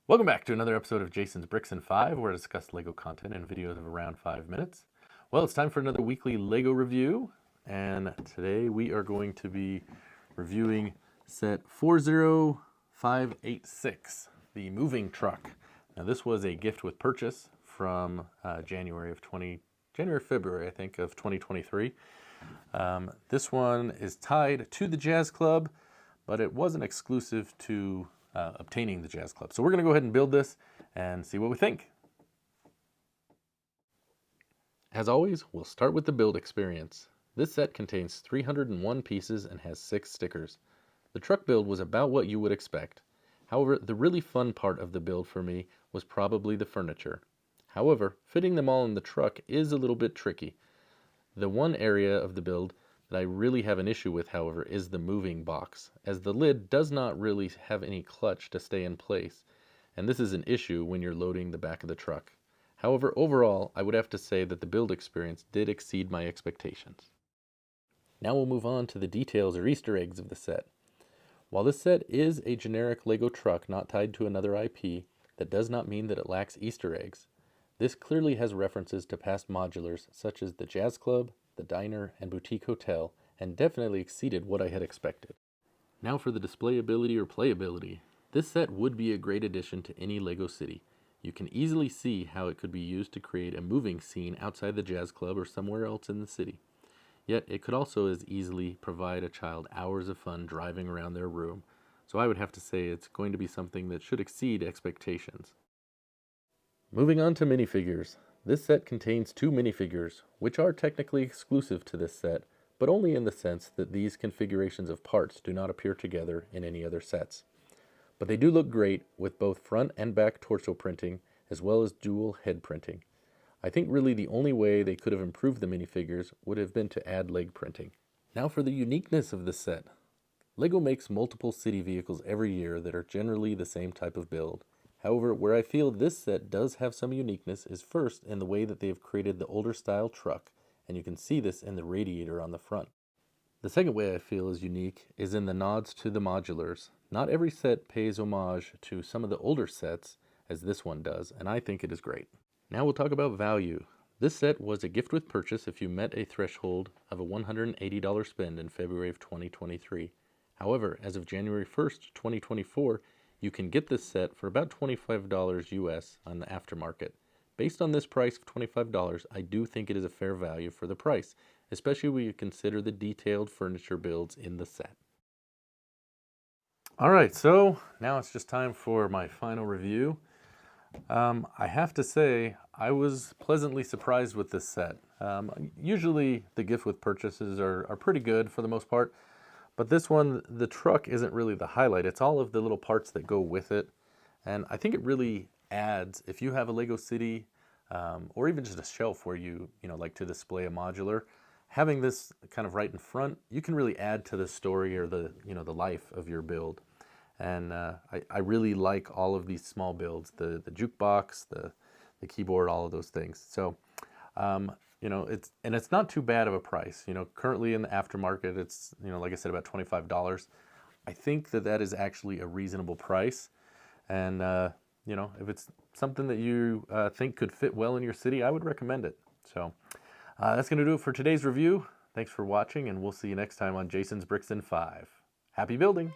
Welcome back to another episode of Jason's Bricks in 5, where I discuss LEGO content in videos of around 5 minutes. Well, it's time for another weekly LEGO review, and today we are going to be reviewing set 40586, the moving truck. Now, this was a gift with purchase from February, I think, of 2023. This one is tied to the Jazz Club, but it wasn't exclusive to obtaining the Jazz Club. So we're going to go ahead and build this and see what we think. As always, we'll start with the build experience. This set contains 301 pieces and has 6 stickers. The truck build was about what you would expect. However, the really fun part of the build for me was probably the furniture. However, fitting them all in the truck is a little bit tricky. The one area of the build that I really have an issue with, however, is the moving box, as the lid does not really have any clutch to stay in place, and this is an issue when you're loading the back of the truck. However, overall, I would have to say that the build experience did exceed my expectations. Now we'll move on to the details or Easter eggs of the set. While this set is a generic LEGO truck not tied to another IP, that does not mean that it lacks Easter eggs. This clearly has references to past modulars such as the Jazz Club, the Diner, and Boutique Hotel, and definitely exceeded what I had expected. Now for the displayability or playability. This set would be a great addition to any LEGO city. You can easily see how it could be used to create a moving scene outside the Jazz Club or somewhere else in the city. Yet it could also as easily provide a child hours of fun driving around their room, so I would have to say it's going to be something that should exceed expectations. Moving on to minifigures. This set contains 2 minifigures, which are technically exclusive to this set, but only in the sense that these configurations of parts do not appear together in any other sets. But they do look great with both front and back torso printing, as well as dual head printing. I think really the only way they could have improved the minifigures would have been to add leg printing. Now for the uniqueness of the set. LEGO makes multiple city vehicles every year that are generally the same type of build. However, where I feel this set does have some uniqueness is first in the way that they have created the older style truck, and you can see this in the radiator on the front. The second way I feel is unique is in the nods to the modulars. Not every set pays homage to some of the older sets as this one does, and I think it is great. Now we'll talk about value. This set was a gift with purchase if you met a threshold of a $180 spend in February of 2023. However, as of January 1st, 2024, you can get this set for about $25 US on the aftermarket. Based on this price of $25, I do think it is a fair value for the price, especially when you consider the detailed furniture builds in the set. Alright, so now it's just time for my final review. I have to say, I was pleasantly surprised with this set. Usually the gift with purchases are pretty good for the most part, but this one, the truck isn't really the highlight. It's all of the little parts that go with it. And I think it really adds, if you have a LEGO city, or even just a shelf where you like to display a modular, having this kind of right in front, you can really add to the story or the life of your build. And I really like all of these small builds, the jukebox, the keyboard, all of those things. So, it's not too bad of a price. Currently in the aftermarket, it's, like I said, about $25. I think that is actually a reasonable price. And, if it's something that you think could fit well in your city, I would recommend it. So that's going to do it for today's review. Thanks for watching, and we'll see you next time on Jason's Bricks in 5. Happy building!